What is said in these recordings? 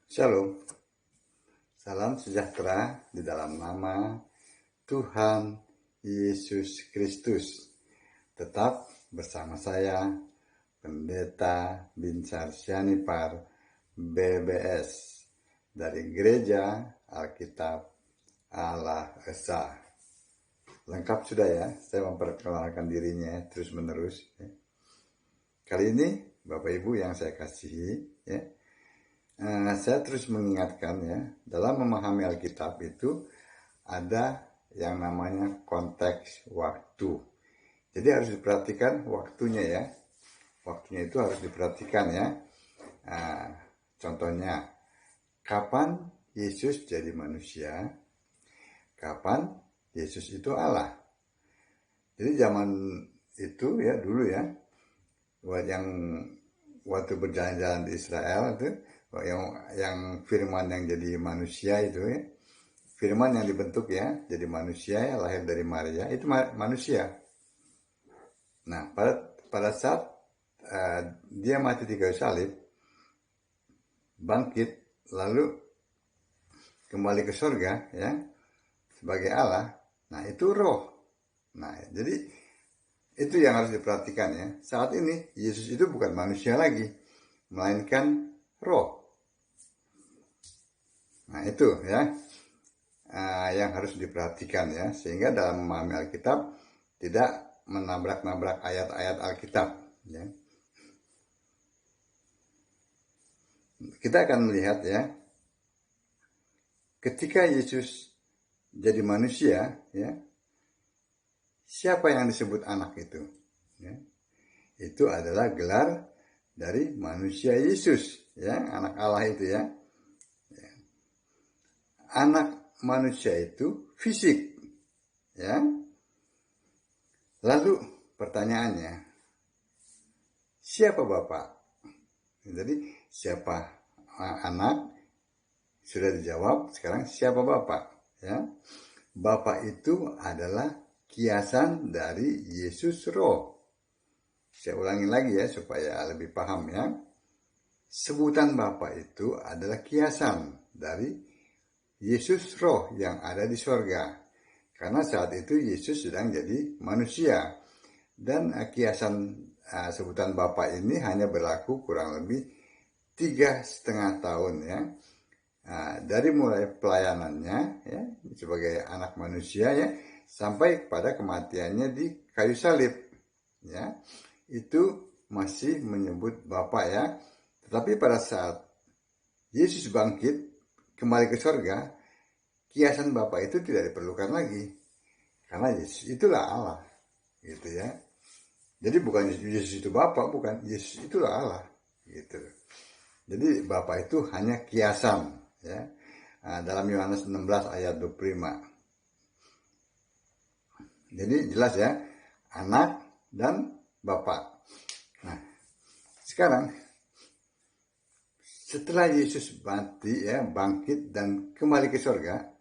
Shalom, salam sejahtera di dalam nama Tuhan Yesus Kristus. Tetap bersama saya, Pendeta Binsar Sianipar, BBS, dari Gereja Alkitab Allah Esa. Lengkap sudah ya, saya memperkenalkan dirinya terus menerus. Kali ini, Bapak Ibu yang saya kasihi, saya terus mengingatkan ya, dalam memahami Alkitab itu ada yang namanya konteks waktu. Jadi harus diperhatikan waktunya ya. Waktunya itu harus diperhatikan ya. Contohnya, kapan Yesus jadi manusia? Kapan Yesus itu Allah? Jadi zaman itu ya, dulu ya, yang waktu berjalan-jalan di Israel itu, yang firman yang jadi manusia itu ya, firman yang dibentuk ya jadi manusia ya, lahir dari Maria, itu manusia. Nah, pada saat dia mati di kayu salib, bangkit lalu kembali ke surga ya sebagai Allah. Nah, itu roh. Nah, jadi itu yang harus diperhatikan ya. Saat ini Yesus itu bukan manusia lagi, melainkan roh. Nah, itu ya yang harus diperhatikan ya, sehingga dalam memahami Alkitab tidak menabrak-nabrak ayat-ayat Alkitab ya. Kita akan melihat ya, ketika Yesus jadi manusia ya, siapa yang disebut anak itu ya? Itu adalah gelar dari manusia Yesus ya, anak Allah itu ya. Anak manusia itu fisik ya. Lalu pertanyaannya, siapa Bapak? Jadi siapa anak sudah dijawab, sekarang siapa Bapak ya? Bapak itu adalah kiasan dari Yesus Roh. Saya ulangi lagi ya supaya lebih paham ya. Sebutan Bapa itu adalah kiasan dari Yesus Roh yang ada di sorga. Karena saat itu Yesus sedang jadi manusia. Dan kiasan sebutan Bapa ini hanya berlaku kurang lebih 3,5 tahun ya. Dari mulai pelayanannya ya sebagai anak manusia ya sampai pada kematiannya di kayu salib ya. Itu masih menyebut Bapa ya. Tetapi pada saat Yesus bangkit kembali ke surga, kiasan Bapa itu tidak diperlukan lagi. Karena Yesus itulah Allah. Gitu ya. Jadi bukan Yesus itu Bapa, bukan. Yesus itulah Allah. Gitu. Jadi Bapa itu hanya kiasan ya. Dalam Yohanes 16 ayat 25. Jadi jelas ya, anak dan Bapa. Nah, sekarang setelah Yesus mati ya, bangkit dan kembali ke surga,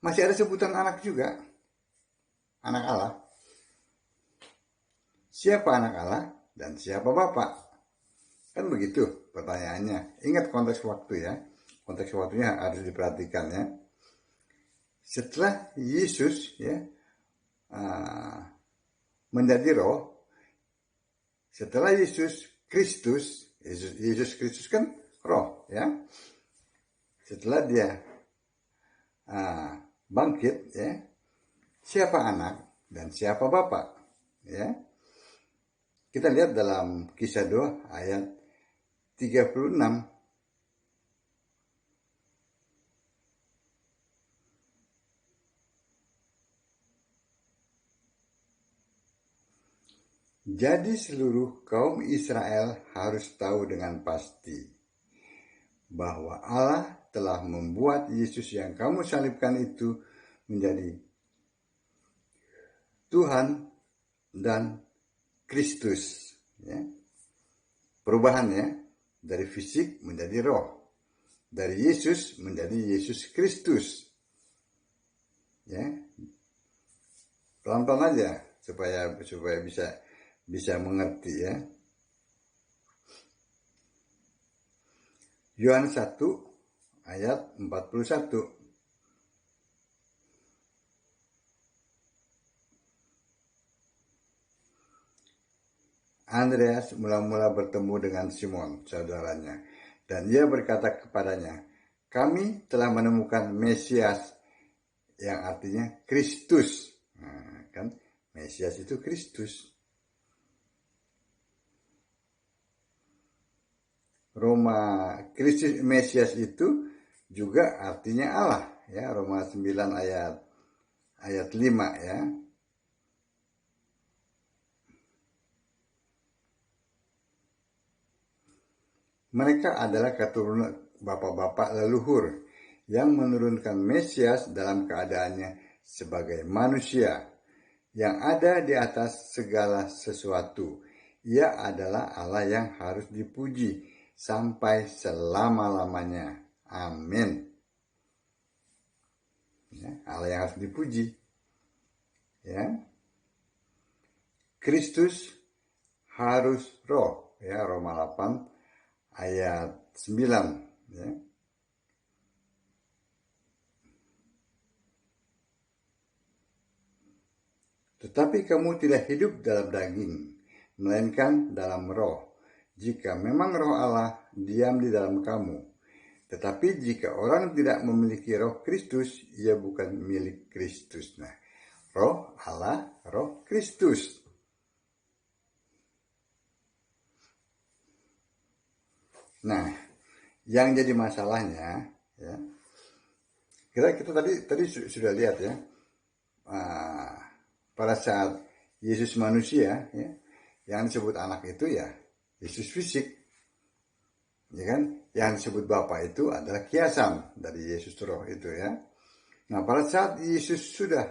masih ada sebutan anak juga, anak Allah. Siapa anak Allah dan siapa Bapak? Kan begitu pertanyaannya. Ingat konteks waktu ya, konteks waktunya harus diperhatikan ya. Setelah Yesus ya menjadi roh, setelah Yesus Kristus kan roh ya. Setelah dia bangkit ya, siapa anak dan siapa Bapak ya. Kita lihat dalam Kisah 2 ayat 36. Jadi seluruh kaum Israel harus tahu dengan pasti bahwa Allah telah membuat Yesus yang kamu salibkan itu menjadi Tuhan dan Kristus. Ya. Perubahannya dari fisik menjadi roh, dari Yesus menjadi Yesus Kristus. Ya, pelan-pelan aja supaya bisa mengerti ya. Yohanes 1 ayat 41. Andreas mula-mula bertemu dengan Simon, saudaranya, dan ia berkata kepadanya, "Kami telah menemukan Mesias," yang artinya Kristus. Nah, kan Mesias itu Kristus. Kristus Mesias itu juga artinya Allah, ya. Roma 9 ayat 5, ya. Mereka adalah keturunan bapak-bapak leluhur yang menurunkan Mesias dalam keadaannya sebagai manusia yang ada di atas segala sesuatu. Ia adalah Allah yang harus dipuji sampai selama-lamanya. Amin. Ya, Allah yang harus dipuji. Ya. Kristus harus roh, ya, Roma 8 ayat 9, ya. Tetapi kamu tidak hidup dalam daging, melainkan dalam roh. Jika memang roh Allah diam di dalam kamu. Tetapi jika orang tidak memiliki roh Kristus, ia bukan milik Kristus. Nah, roh Allah, roh Kristus. Nah, yang jadi masalahnya, ya, kita tadi sudah lihat, ya, pada saat Yesus manusia, ya, yang disebut anak itu ya Yesus fisik, ya kan? Yang disebut Bapa itu adalah kiasan dari Yesus roh itu, ya. Nah, pada saat Yesus sudah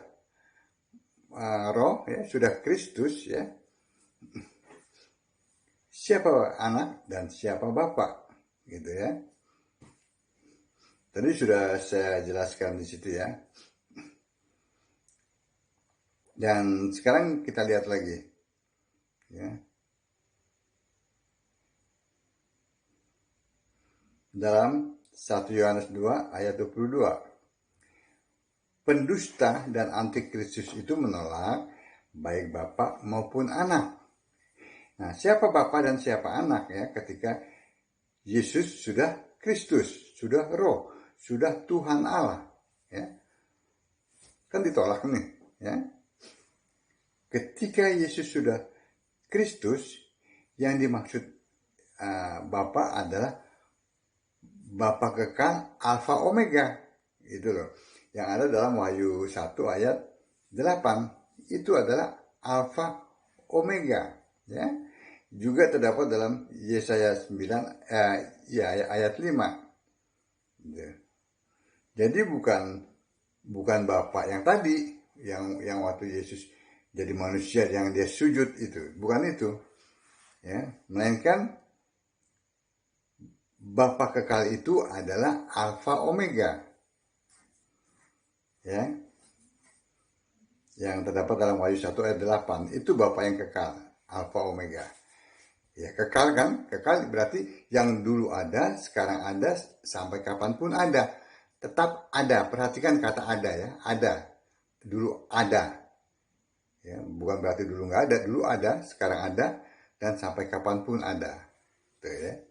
roh, ya, sudah Kristus, ya, siapa anak dan siapa Bapa, gitu, ya. Tadi sudah saya jelaskan di situ, ya. Dan sekarang kita lihat lagi, ya. Dalam 1 Yohanes 2 ayat 22. Pendusta dan antikristus itu menolak baik Bapa maupun anak. Nah, siapa Bapa dan siapa anak, ya, ketika Yesus sudah Kristus, sudah roh, sudah Tuhan Allah, ya. Kan ditolak nih, ya. Ketika Yesus sudah Kristus, yang dimaksud Bapa adalah Bapa kekal Alfa Omega, itu loh. Yang ada dalam Wahyu 1 ayat 8, itu adalah Alfa Omega, ya. Juga terdapat dalam Yesaya 9 ayat 5. Jadi bukan Bapa yang tadi, yang waktu Yesus jadi manusia yang dia sujud itu, bukan itu, ya. Melainkan Bapa kekal itu adalah Alfa Omega, ya. Yang terdapat dalam Wahyu 1 ayat 8, itu Bapa yang kekal, Alfa Omega. Ya, kekal kan? Kekal berarti yang dulu ada, sekarang ada, sampai kapanpun ada. Tetap ada, perhatikan kata ada, ya. Ada, dulu ada. Ya, bukan berarti dulu nggak ada, dulu ada, sekarang ada, dan sampai kapanpun ada. Tuh, ya.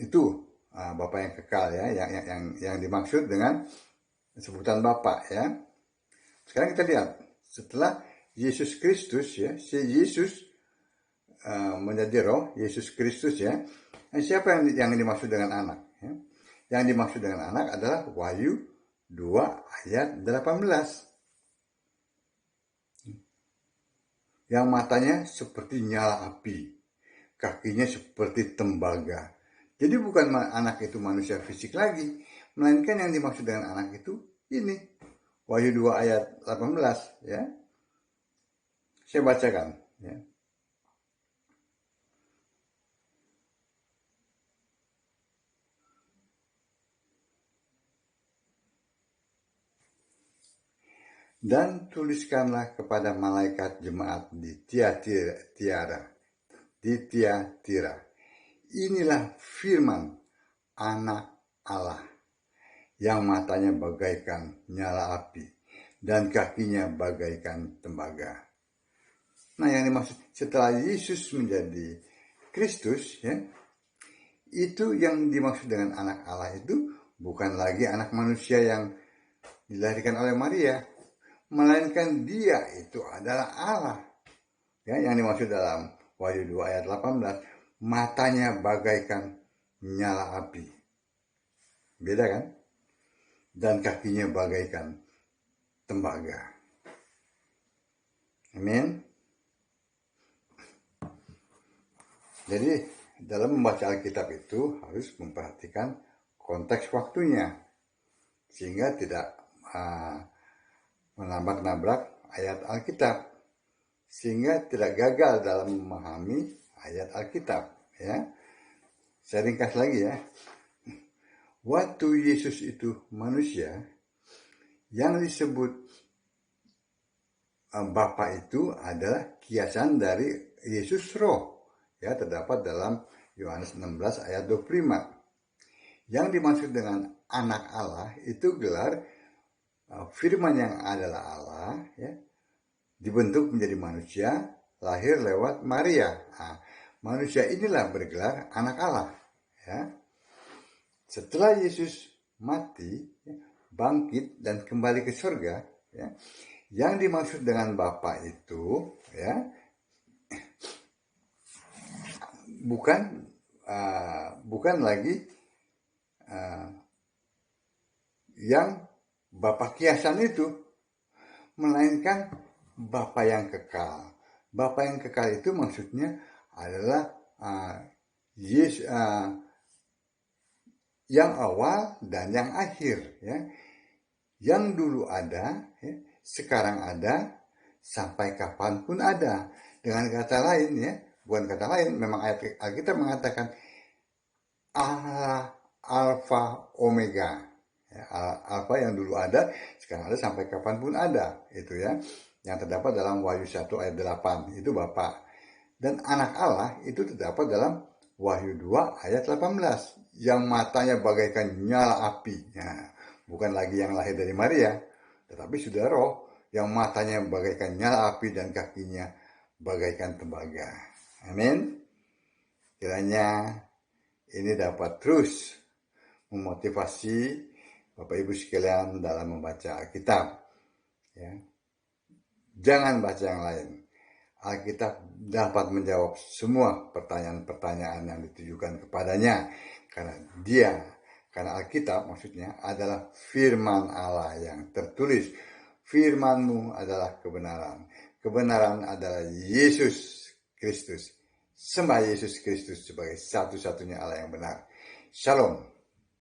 Itu Bapa yang kekal, ya, yang dimaksud dengan sebutan Bapa, ya. Sekarang kita lihat, setelah Yesus Kristus, ya, si Yesus menjadi roh, Yesus Kristus, ya. Siapa yang dimaksud dengan anak, ya? Yang dimaksud dengan anak adalah Wahyu 2 ayat 18. Yang matanya seperti nyala api, kakinya seperti tembaga. Jadi bukan anak itu manusia fisik lagi, melainkan yang dimaksud dengan anak itu ini, Wahyu 2 ayat 18, ya. Saya bacakan, ya. Dan tuliskanlah kepada malaikat jemaat di Tiatira. Inilah firman anak Allah, yang matanya bagaikan nyala api dan kakinya bagaikan tembaga. Nah, yang dimaksud setelah Yesus menjadi Kristus, ya, itu yang dimaksud dengan anak Allah itu bukan lagi anak manusia yang dilahirkan oleh Maria, melainkan dia itu adalah Allah. Ya, yang dimaksud dalam Wahyu 2 ayat 18, matanya bagaikan nyala api. Beda kan? Dan kakinya bagaikan tembaga. Amin. Jadi dalam membaca Alkitab itu harus memperhatikan konteks waktunya, sehingga tidak menabrak-nabrak ayat Alkitab, sehingga tidak gagal dalam memahami ayat Alkitab. Ya, saya ringkas lagi ya. Waktu Yesus itu manusia, yang disebut Bapa itu adalah kiasan dari Yesus Roh. Ya, terdapat dalam Yohanes 16 ayat 25. Yang dimaksud dengan anak Allah itu gelar firman yang adalah Allah, ya, dibentuk menjadi manusia, lahir lewat Maria. Nah, manusia inilah bergelar anak Allah. Ya. Setelah Yesus mati, ya, bangkit dan kembali ke surga, ya, yang dimaksud dengan Bapa itu, ya, bukan lagi yang Bapa kiasan itu, melainkan Bapa yang kekal. Bapa yang kekal itu maksudnya adalah Yesus, yang awal dan yang akhir, ya. Yang dulu ada, ya, sekarang ada, sampai kapanpun ada. Dengan kata lain, ya, bukan kata lain, memang ayat Alkitab mengatakan Allah Alfa Omega, ya, Alfa yang dulu ada, sekarang ada, sampai kapanpun ada. Itu ya, yang terdapat dalam Wahyu 1 ayat 8, itu Bapa. Dan anak Allah itu terdapat dalam Wahyu 2 ayat 18, yang matanya bagaikan nyala api. Ya, bukan lagi yang lahir dari Maria, tetapi sudah Roh, yang matanya bagaikan nyala api dan kakinya bagaikan tembaga. Amin. Kiranya ini dapat terus memotivasi Bapak Ibu sekalian dalam membaca Alkitab. Ya. Jangan baca yang lain. Alkitab dapat menjawab semua pertanyaan-pertanyaan yang ditujukan kepadanya, karena Alkitab maksudnya adalah firman Allah yang tertulis. Firman-Mu adalah kebenaran. Kebenaran adalah Yesus Kristus. Sembah Yesus Kristus sebagai satu-satunya Allah yang benar. Shalom.